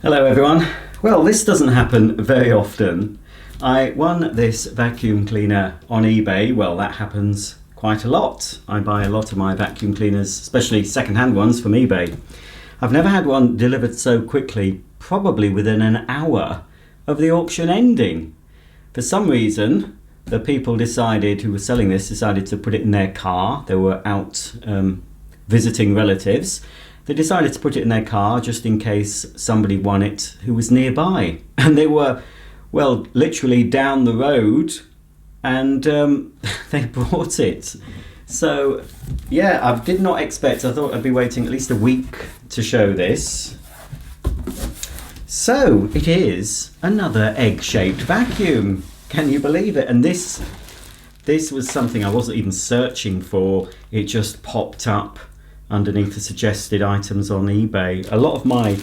Hello everyone. Well, this doesn't happen very often. I won this vacuum cleaner on eBay. Well, that happens quite a lot. I buy a lot of my vacuum cleaners, especially second-hand ones, from eBay. I've never had one delivered so quickly, probably within an hour of the auction ending. For some reason, the people who were selling this decided to put it in their car. They were out visiting relatives. They decided to put it in their car just in case somebody won it who was nearby. And they were, well, literally down the road, and they brought it. So, yeah, I did not expect, I thought I'd be waiting at least a week to show this. So, it is another egg-shaped vacuum. Can you believe it? And this was something I wasn't even searching for. It just popped up underneath the suggested items on eBay. A lot of my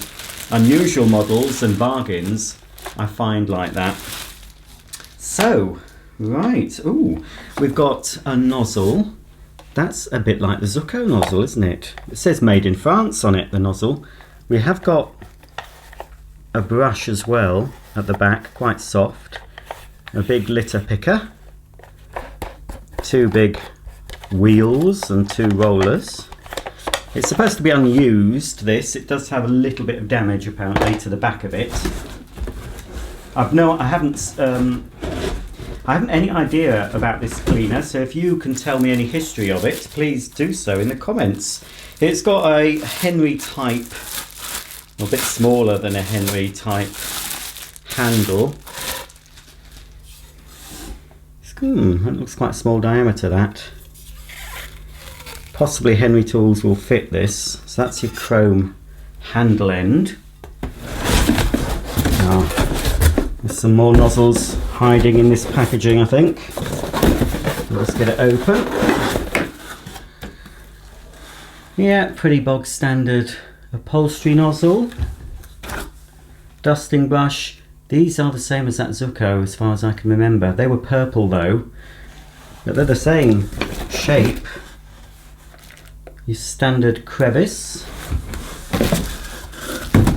unusual models and bargains I find like that. So, right, ooh, we've got a nozzle. That's a bit like the Zucco nozzle, isn't it? It says made in France on it, the nozzle. We have got a brush as well at the back, quite soft. A big litter picker. Two big wheels and two rollers. It's supposed to be unused, this. It does have a little bit of damage apparently to the back of it. I haven't any idea about this cleaner, so if you can tell me any history of it, please do so in the comments. It's got a Henry type, a bit smaller than a Henry type handle. That looks quite a small diameter, that. Possibly Henry tools will fit this. So that's your chrome handle end. Now, there's some more nozzles hiding in this packaging, I think. I'll just get it open. Yeah, pretty bog standard upholstery nozzle. Dusting brush. These are the same as that Zucco as far as I can remember. They were purple though, but they're the same shape. Your standard crevice.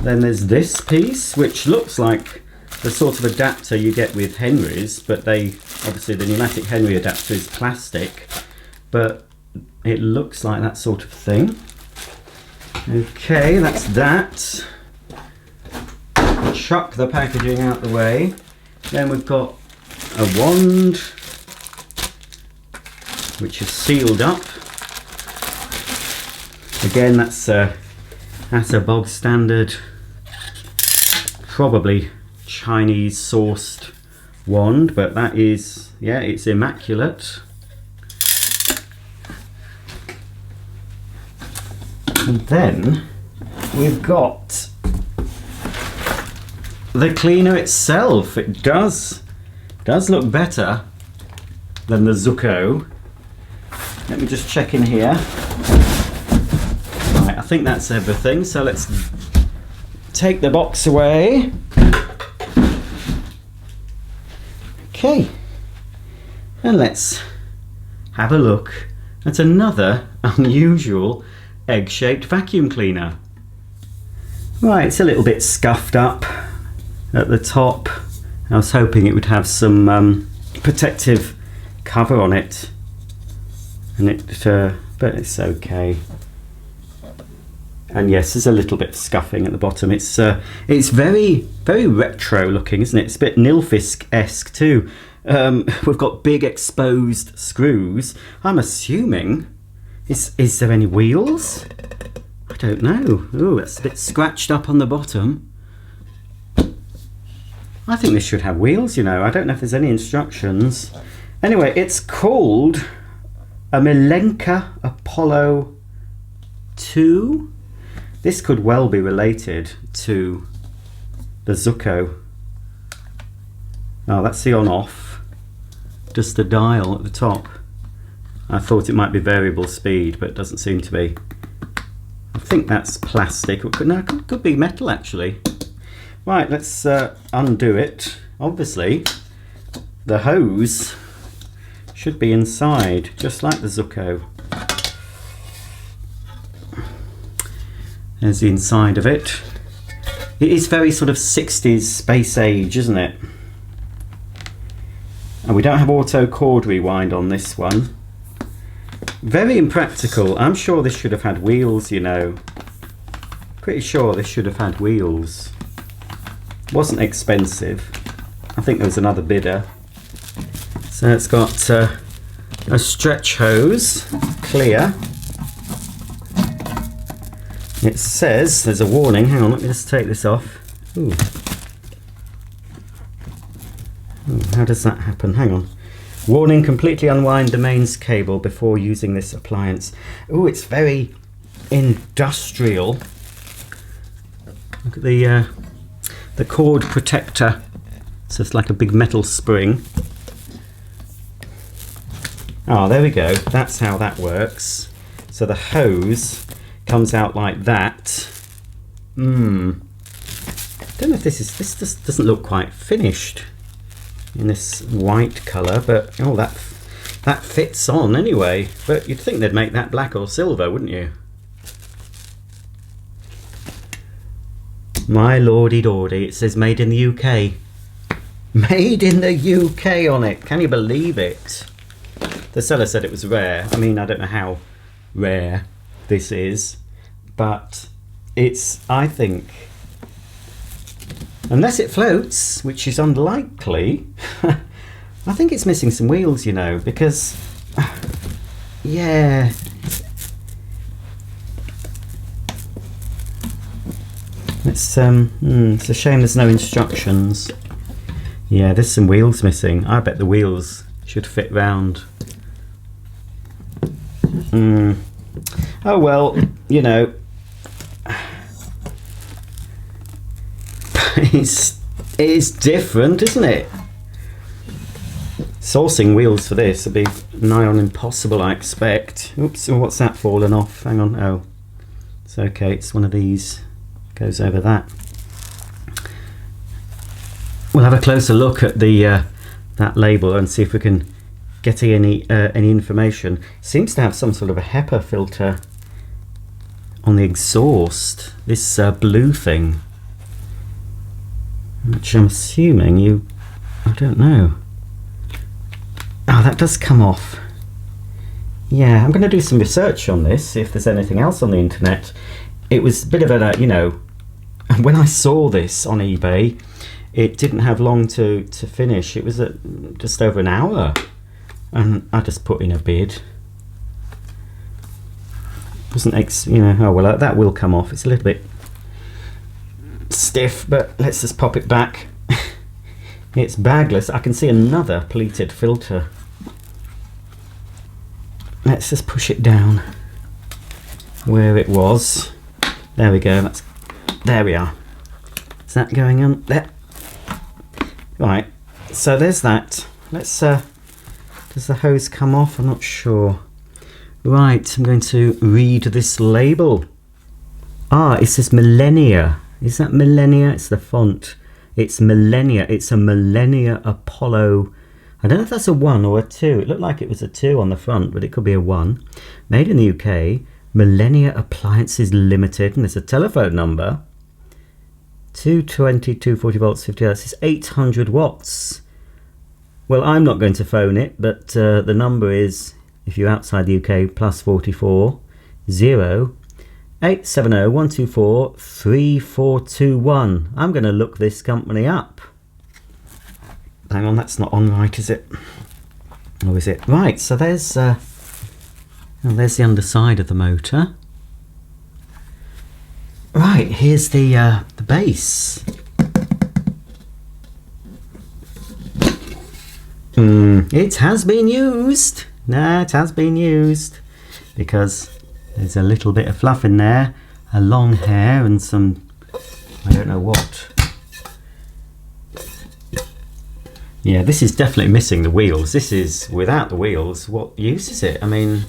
Then there's this piece, which looks like the sort of adapter you get with Henrys, but obviously the pneumatic Henry adapter is plastic, but it looks like that sort of thing. Okay, that's that. Chuck the packaging out the way. Then we've got a wand, which is sealed up. Again, that's a bog standard, probably Chinese sourced wand, but that is, yeah, it's immaculate. And then we've got the cleaner itself. It does look better than the Zucco. Let me just check in here. Right, I think that's everything, so let's take the box away. Okay, and let's have a look at another unusual egg-shaped vacuum cleaner. Right, it's a little bit scuffed up at the top. I was hoping it would have some protective cover on it, and but it's okay. And yes, there's a little bit of scuffing at the bottom. It's very, very retro looking, isn't it? It's a bit Nilfisk-esque too. We've got big exposed screws. I'm assuming, is there any wheels? I don't know. Ooh, it's a bit scratched up on the bottom. I think this should have wheels, you know. I don't know if there's any instructions. Anyway, it's called a Millenea Apollo 2. This could well be related to the Zucco. Oh, that's the on-off. Just a dial at the top. I thought it might be variable speed, but it doesn't seem to be. I think that's plastic. It could be metal, actually. Right, let's undo it. Obviously, the hose should be inside, just like the Zucco. There's the inside of it. It is very sort of 60s space age, isn't it? And we don't have auto cord rewind on this one. Very impractical. I'm sure this should have had wheels, you know. Pretty sure this should have had wheels. Wasn't expensive. I think there was another bidder. So it's got a stretch hose, clear. It says, there's a warning, hang on, let me just take this off. Ooh. Ooh, how does that happen? Hang on. Warning, completely unwind the mains cable before using this appliance. Ooh, it's very industrial. Look at the cord protector. So it's like a big metal spring. Oh, there we go. That's how that works. So the hose comes out like that. Don't know if this just doesn't look quite finished in this white colour, but oh, that fits on anyway. But you'd think they'd make that black or silver, wouldn't you? My lordy dordy, it says made in the UK. Made in the UK on it. Can you believe it? The seller said it was rare. I mean, I don't know how rare this is, but it's, I think, unless it floats, which is unlikely, I think it's missing some wheels, you know, because, yeah. It's a shame there's no instructions. Yeah, there's some wheels missing. I bet the wheels should fit round. Oh well, you know, it's different, isn't it? Sourcing wheels for this would be nigh on impossible, I expect. Oops, what's that fallen off? Hang on. Oh, it's okay. It's one of these. Goes over that. We'll have a closer look at the that label and see if we can get any information. Seems to have some sort of a HEPA filter on the exhaust. This blue thing, which I'm assuming I don't know. Oh, that does come off. Yeah, I'm going to do some research on this, see if there's anything else on the internet. It was a bit of a, you know, when I saw this on eBay, it didn't have long to finish. It was just over an hour, and I just put in a bid. Wasn't you know, oh well, that will come off. It's a little bit stiff, but let's just pop it back. It's bagless. I can see another pleated filter. Let's just push it down where it was. There we go. There we are. Is that going on there? Right. So there's that. Let's. Does the hose come off? I'm not sure. Right. I'm going to read this label. Ah, it says Millenea. Is that Millenea? It's the font. It's Millenea. It's a Millenea Apollo. I don't know if that's a 1 or a 2. It looked like it was a 2 on the front, but it could be a 1. Made in the UK. Millenea Appliances Limited. And there's a telephone number. 220, 240 volts, 50 hertz. It's 800 watts. Well, I'm not going to phone it, but the number is, if you're outside the UK, +44 0 870 124 3421. I'm going to look this company up. Hang on, that's not on right, is it? Or is it? Right, so there's the underside of the motor. Right, here's the base. It has been used. No, it has been used, because there's a little bit of fluff in there, a long hair and some, I don't know what. Yeah, this is definitely missing the wheels. This is without the wheels. What use is it? I mean,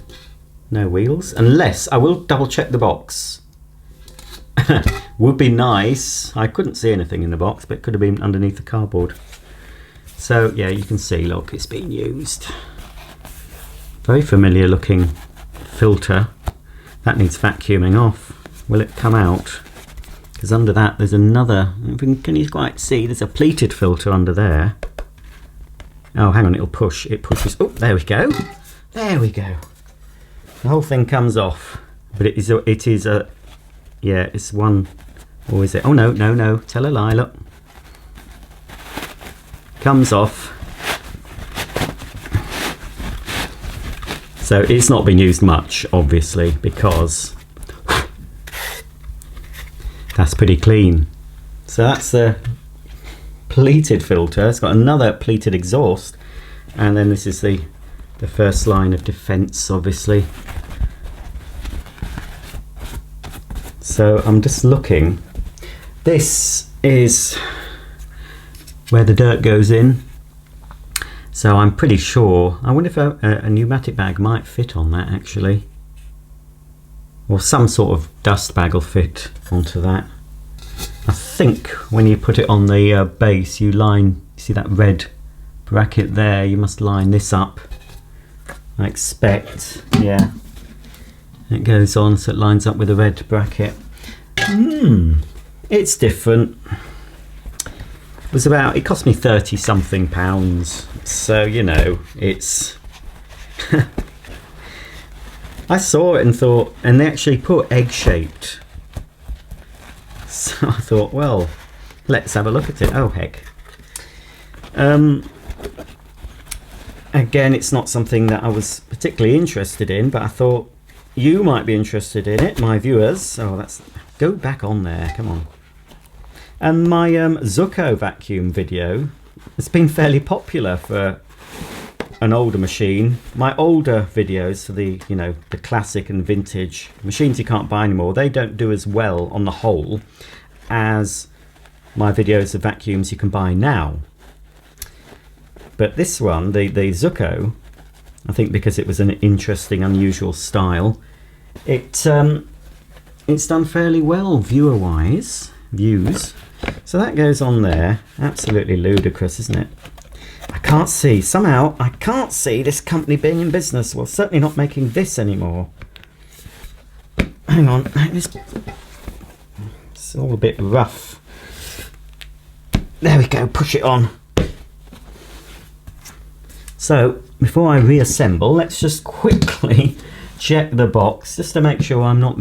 no wheels. Unless, I will double check the box. Would be nice. I couldn't see anything in the box, but it could have been underneath the cardboard. So yeah, you can see, look, it's been used. Very familiar looking filter. That needs vacuuming off. Will it come out? Because under that there's another, can you quite see, there's a pleated filter under there. Oh, hang on, it pushes, oh, there we go. There we go. The whole thing comes off, but it is a yeah, it's one, or is it? Oh no, tell a lie, look. Comes off. So it's not been used much, obviously, because that's pretty clean. So that's the pleated filter. It's got another pleated exhaust, and then this is the first line of defense, obviously. So I'm just looking. This is where the dirt goes in. So I'm pretty sure, I wonder if a pneumatic bag might fit on that actually. Or some sort of dust bag will fit onto that. I think when you put it on the base, you line, see that red bracket there, you must line this up. I expect, yeah. It goes on so it lines up with the red bracket. It's different. It cost me 30 something pounds, so you know, it's I saw it and thought, and they actually put egg shaped, so I thought, well, let's have a look at it. Oh heck. Again, it's not something that I was particularly interested in, but I thought you might be interested in it, my viewers. Oh, go back on there, come on. And my Zucco vacuum video has been fairly popular for an older machine. My older videos for the, you know, the classic and vintage machines you can't buy anymore, they don't do as well on the whole as my videos of vacuums you can buy now. But this one, the Zucco, I think because it was an interesting, unusual style, it's done fairly well views. So that goes on there. Absolutely ludicrous, isn't it? I can't see, somehow I can't see this company being in business. Well, certainly not making this anymore. Hang on, it's all a bit rough. There we go, push it on. So before I reassemble, let's just quickly check the box just to make sure I'm not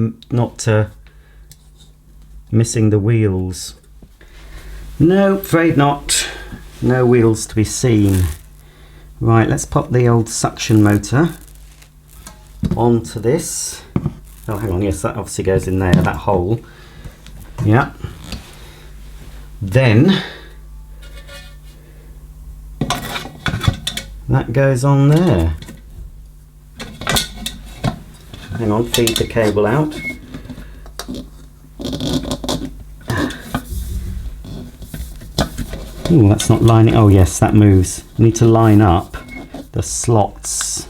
missing the wheels. No, afraid not. No wheels to be seen. Right, let's pop the old suction motor onto this. Oh, hang on, yes, that obviously goes in there, that hole. Yeah. Then that goes on there. Hang on, feed the cable out. Oh, that's not lining. Oh yes, that moves. I need to line up the slots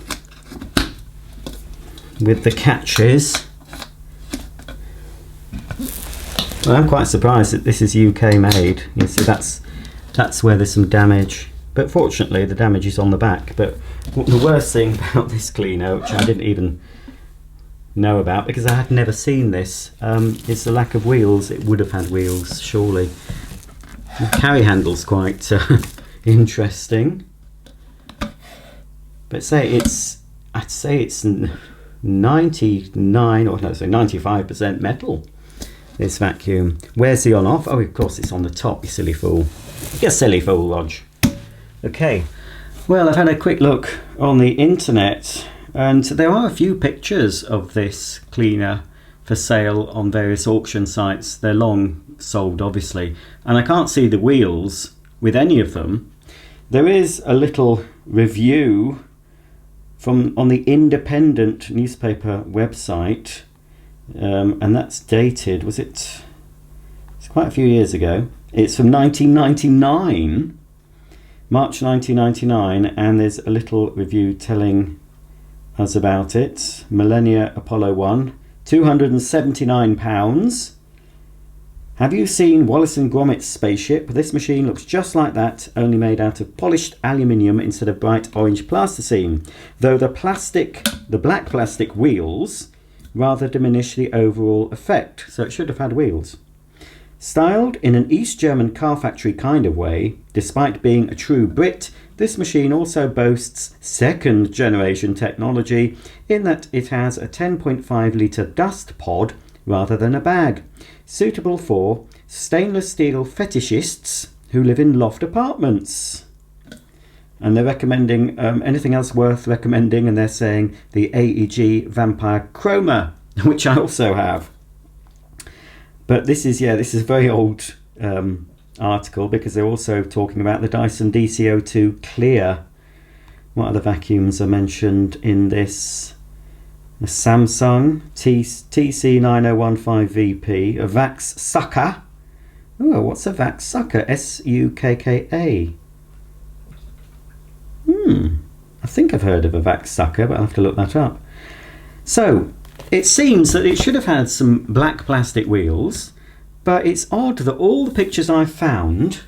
with the catches. Well, I'm quite surprised that this is UK made. You see, that's where there's some damage. But fortunately, the damage is on the back. But the worst thing about this cleaner, which I didn't even know about because I had never seen this, is the lack of wheels. It would have had wheels, surely. The carry handle's quite interesting, but I'd say it's 99 or no, so 95% metal. This vacuum. Where's the on-off? Oh, of course it's on the top. You silly fool. You silly fool, Rog. Okay. Well, I've had a quick look on the internet, and there are a few pictures of this cleaner for sale on various auction sites. They're long sold, obviously, and I can't see the wheels with any of them. There is a little review on the Independent newspaper website, and that's dated, it's quite a few years ago. It's from 1999, March 1999, and there's a little review telling us about it. Millenea Apollo 1, £279. Have you seen Wallace and Gromit's spaceship? This machine looks just like that, only made out of polished aluminium instead of bright orange plasticine, though the black plastic wheels rather diminish the overall effect, so it should have had wheels. Styled in an East German car factory kind of way, despite being a true Brit, this machine also boasts second generation technology in that it has a 10.5 litre dust pod rather than a bag, suitable for stainless steel fetishists who live in loft apartments. And they're recommending anything else worth recommending, and they're saying the AEG Vampire Chroma, which I also have. But this is a very old article, because they're also talking about the Dyson DCO2 Clear. What other vacuums are mentioned in this? The Samsung TC9015VP, a Vax Sucker. Oh, what's a Vax Sucker? SUKKA. I think I've heard of a Vax Sucker, but I'll have to look that up. So, it seems that it should have had some black plastic wheels, but it's odd that all the pictures I've found,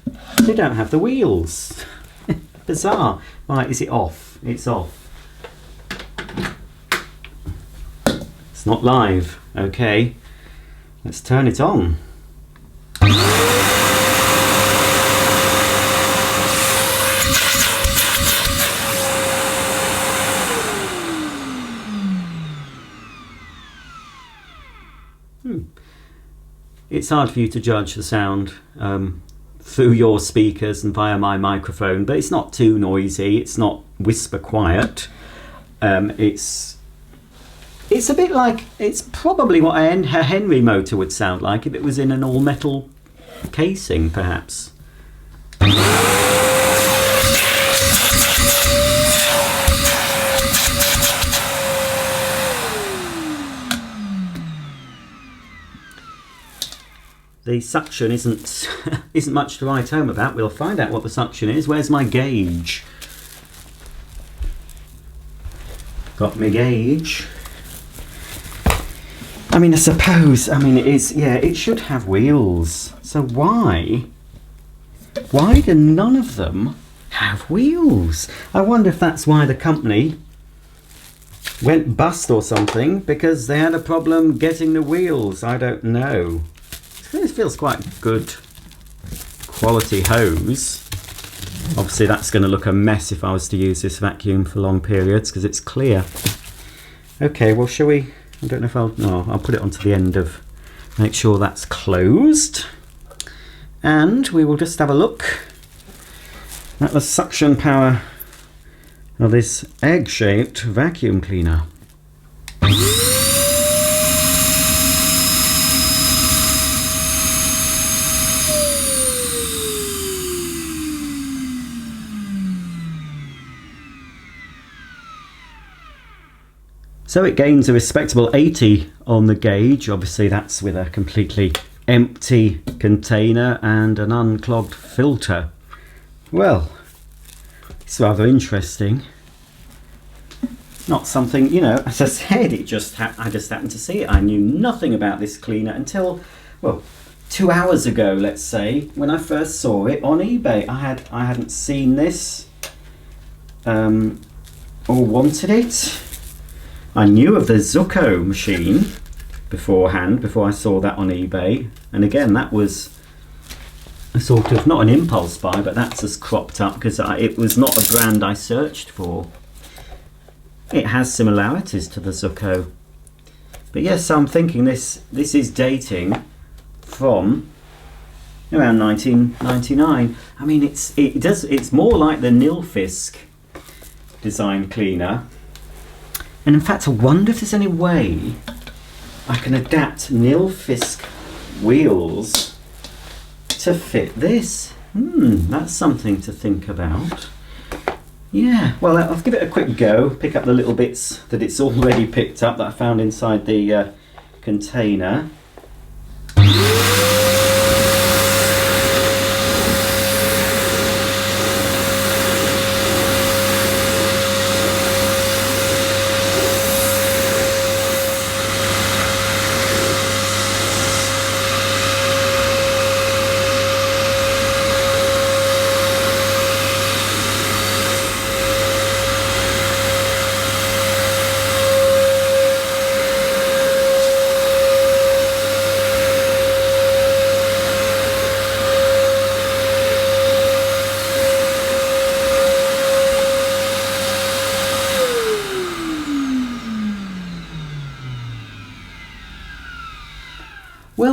they don't have the wheels. Bizarre. Right, is it off? It's off. It's not live. Okay, let's turn it on. It's hard for you to judge the sound through your speakers and via my microphone, but it's not too noisy. It's not whisper quiet. It's a bit like, it's probably what a Henry motor would sound like if it was in an all-metal casing, perhaps. The suction isn't much to write home about. We'll find out what the suction is. Where's my gauge? Got my gauge. I mean, I suppose, it is, yeah, it should have wheels. So why do none of them have wheels? I wonder if that's why the company went bust or something, because they had a problem getting the wheels. I don't know. This feels quite good quality hose. Obviously that's going to look a mess if I was to use this vacuum for long periods, because it's clear. Okay, well, shall we? I don't know if I'll put it onto the end of, make sure that's closed. And we will just have a look at the suction power of this egg-shaped vacuum cleaner. So it gains a respectable 80 on the gauge. Obviously that's with a completely empty container and an unclogged filter. Well, it's rather interesting. Not something, as I said, I just happened to see it. I knew nothing about this cleaner until, well, 2 hours ago, let's say, when I first saw it on eBay. I hadn't seen this or wanted it. I knew of the Zucco machine beforehand, before I saw that on eBay. And again, that was a sort of, not an impulse buy, but that's just cropped up because it was not a brand I searched for. It has similarities to the Zucco. But yes, I'm thinking this is dating from around 1999. I mean, it's more like the Nilfisk design cleaner. And in fact, I wonder if there's any way I can adapt Nilfisk wheels to fit this. That's something to think about. Yeah, well, I'll give it a quick go, pick up the little bits that it's already picked up that I found inside the container.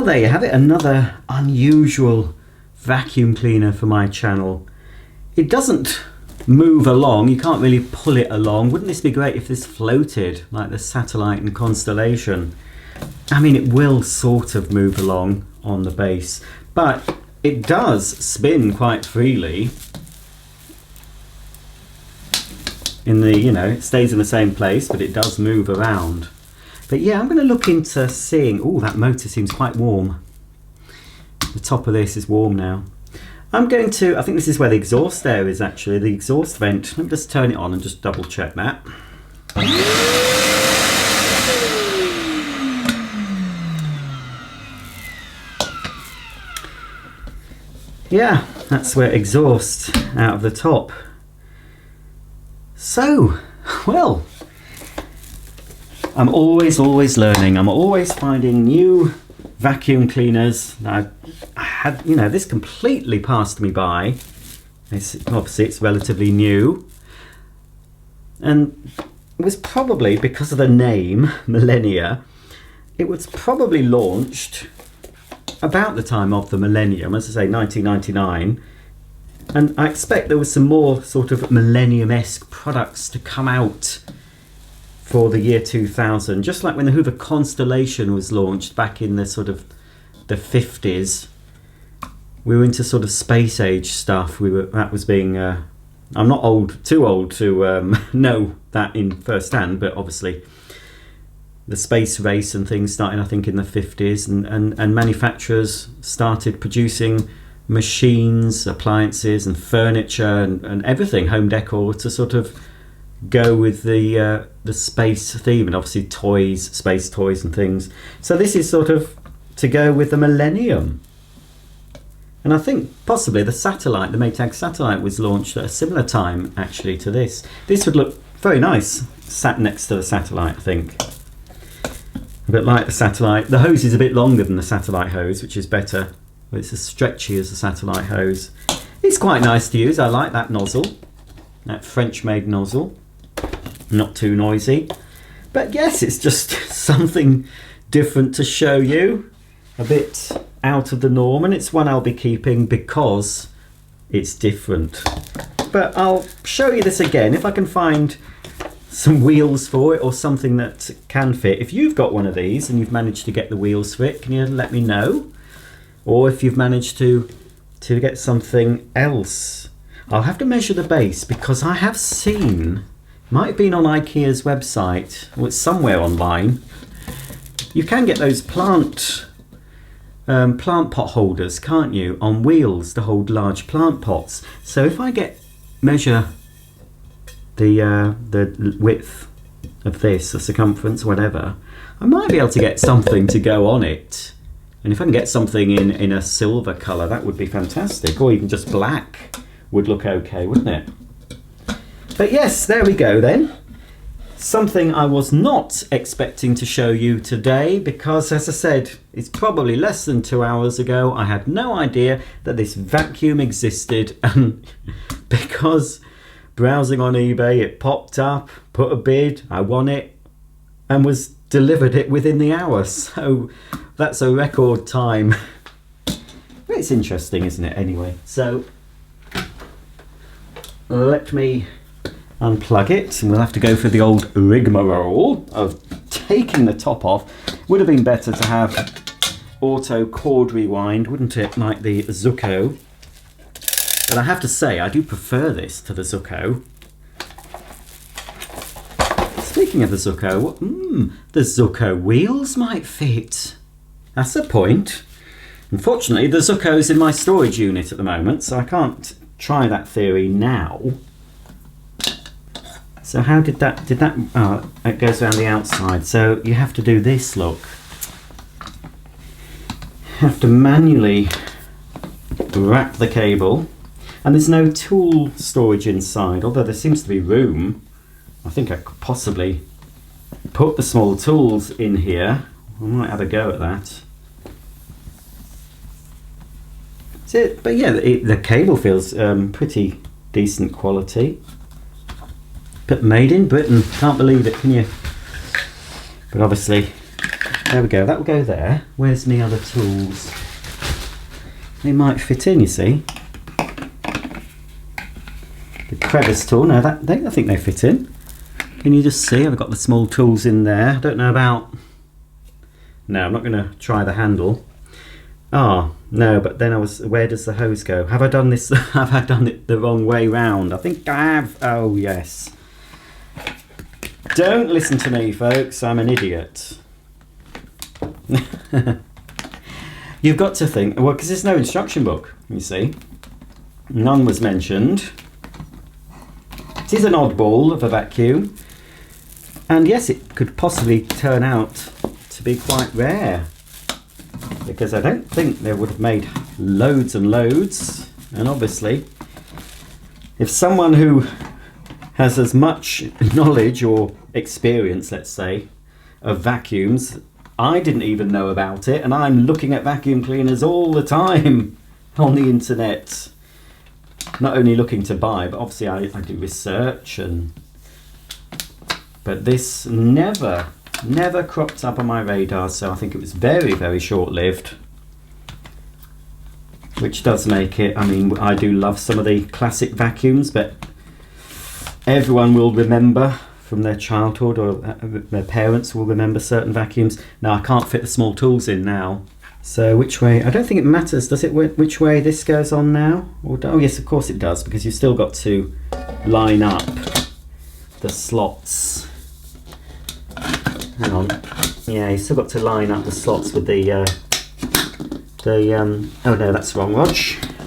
there you have it, another unusual vacuum cleaner for my channel. It doesn't move along, you can't really pull it along. Wouldn't this be great if this floated like the satellite and constellation? I mean, it will sort of move along on the base, but it does spin quite freely. In the, you know, it stays in the same place, but it does move around. But yeah, I'm going to look into seeing. Oh, that motor seems quite warm. The top of this is warm now. I'm going to, I think this is where the exhaust air is actually, the exhaust vent. Let me just turn it on and just double check that. Yeah, that's where exhaust out of the top. So, well, I'm always learning. I'm always finding new vacuum cleaners. I had, you know, this completely passed me by. Obviously, it's relatively new. And it was probably, because of the name, Millenea, it was probably launched about the time of the millennium, as I say, 1999. And I expect there was some more sort of millennium-esque products to come out for the year 2000, just like when the Hoover Constellation was launched back in the sort of the 50s. We were into sort of space age stuff. That was being. I'm not too old to know that in first hand, but obviously the space race and things started, I think, in the 50s, and manufacturers started producing machines, appliances and furniture and everything, home decor, to sort of go with the space theme, and obviously toys, space toys and things. So this is sort of to go with the millennium. And I think possibly the satellite, the Maytag satellite, was launched at a similar time actually to this. This would look very nice sat next to the satellite, I think. A bit like the satellite. The hose is a bit longer than the satellite hose, which is better. It's as stretchy as the satellite hose. It's quite nice to use. I like that nozzle, that French-made nozzle. Not too noisy. But yes, it's just something different to show you. A bit out of the norm, and it's one I'll be keeping because it's different. But I'll show you this again if I can find some wheels for it or something that can fit. If you've got one of these and you've managed to get the wheels for it, can you let me know? Or if you've managed to get something else. I'll have to measure the base, because I have seen, might have been on IKEA's website, or it's somewhere online, you can get those plant pot holders, can't you, on wheels to hold large plant pots. So if I measure the width of this, the circumference, whatever, I might be able to get something to go on it. And if I can get something in a silver colour, that would be fantastic. Or even just black would look okay, wouldn't it? But yes, there we go then. Something I was not expecting to show you today, because, as I said, it's probably less than 2 hours ago. I had no idea that this vacuum existed, and because browsing on eBay, it popped up, put a bid, I won it, and was delivered it within the hour. So that's a record time. It's interesting, isn't it, anyway? So let me unplug it, and we'll have to go for the old rigmarole of taking the top off. Would have been better to have auto cord rewind, wouldn't it, like the Zucco? But I have to say, I do prefer this to the Zucco. Speaking of the Zucco, the Zucco wheels might fit. That's the point. Unfortunately, the Zucco's in my storage unit at the moment, so I can't try that theory now. So how did that, oh, it goes around the outside. So you have to do this, look. You have to manually wrap the cable. And there's no tool storage inside, although there seems to be room. I think I could possibly put the small tools in here. I might have a go at that. But yeah, the cable feels pretty decent quality. But made in Britain, can't believe it, can you? But obviously There we go, that will go there. Where's my other tools? They might fit in, you see. The crevice tool, no, I think they fit in. Can you just see? I've got the small tools in there. I don't know about... No, I'm not going to try the handle. Ah, no, but then where does the hose go? Have I done this? Have I done it the wrong way round? I think I have. Oh, yes. Don't listen to me, folks. I'm an idiot. You've got to think, well, because there's no instruction book, you see. None was mentioned. It is an oddball of a vacuum. And yes, it could possibly turn out to be quite rare, because I don't think they would have made loads and loads. And obviously, if someone who has as much knowledge or experience, let's say, of vacuums, I didn't even know about it, and I'm looking at vacuum cleaners all the time on the internet. Not only looking to buy, but obviously I do research, but this never cropped up on my radar, so I think it was very, very short-lived. Which does make it, I mean, I do love some of the classic vacuums, but everyone will remember from their childhood, or their parents will remember certain vacuums. Now, I can't fit the small tools in now. So which way? I don't think it matters, does it, which way this goes on now? Oh yes, of course it does, because you've still got to line up the slots. Hang on. Yeah, you've still got to line up the slots with the oh no, that's wrong, Rog.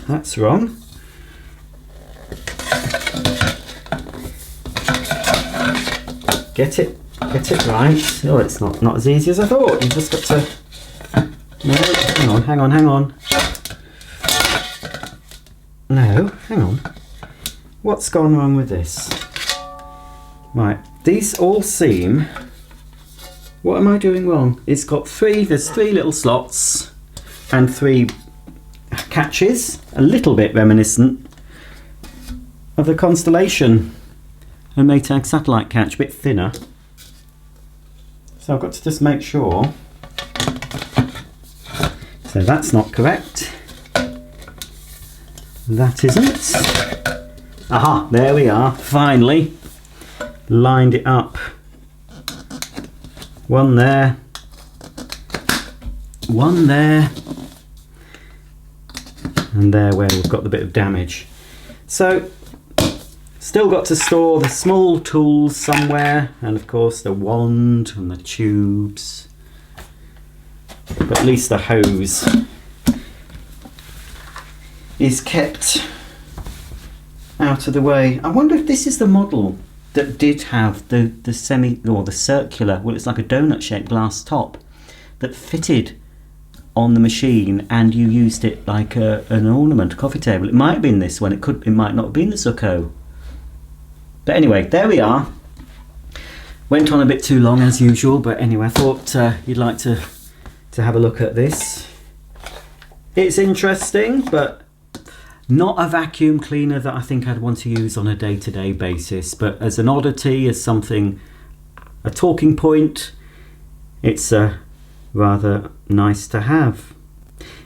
That's wrong. Get it right. Oh, it's not as easy as I thought. You've just got to... No, hang on. No, hang on. What's gone wrong with this? Right, these all seem... What am I doing wrong? It's got there's three little slots and 3 catches, a little bit reminiscent of the Constellation and Maytag satellite catch, a bit thinner. So I've got to just make sure. So that's not correct. That isn't. Aha, there we are, finally. Lined it up. One there. One there. And there where we've got the bit of damage. So, still got to store the small tools somewhere, and of course the wand and the tubes. But at least the hose is kept out of the way. I wonder if this is the model that did have the semi or the circular, well, it's like a donut shaped glass top that fitted on the machine, and you used it like an ornament, a coffee table. It might have been this one, it might not have been the Zucco. But anyway, there we are. Went on a bit too long as usual, but anyway, I thought you'd like to have a look at this. It's interesting, but not a vacuum cleaner that I think I'd want to use on a day-to-day basis, but as an oddity, as something, a talking point, it's rather nice to have.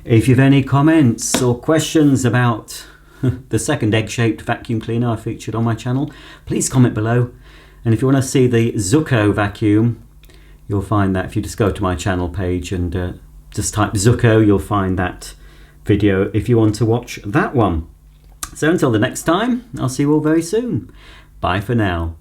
If you've any comments or questions about the second egg-shaped vacuum cleaner I featured on my channel, please comment below. And if you want to see the Zucco vacuum, you'll find that if you just go to my channel page and just type Zucco, you'll find that video if you want to watch that one. So until the next time, I'll see you all very soon. Bye for now.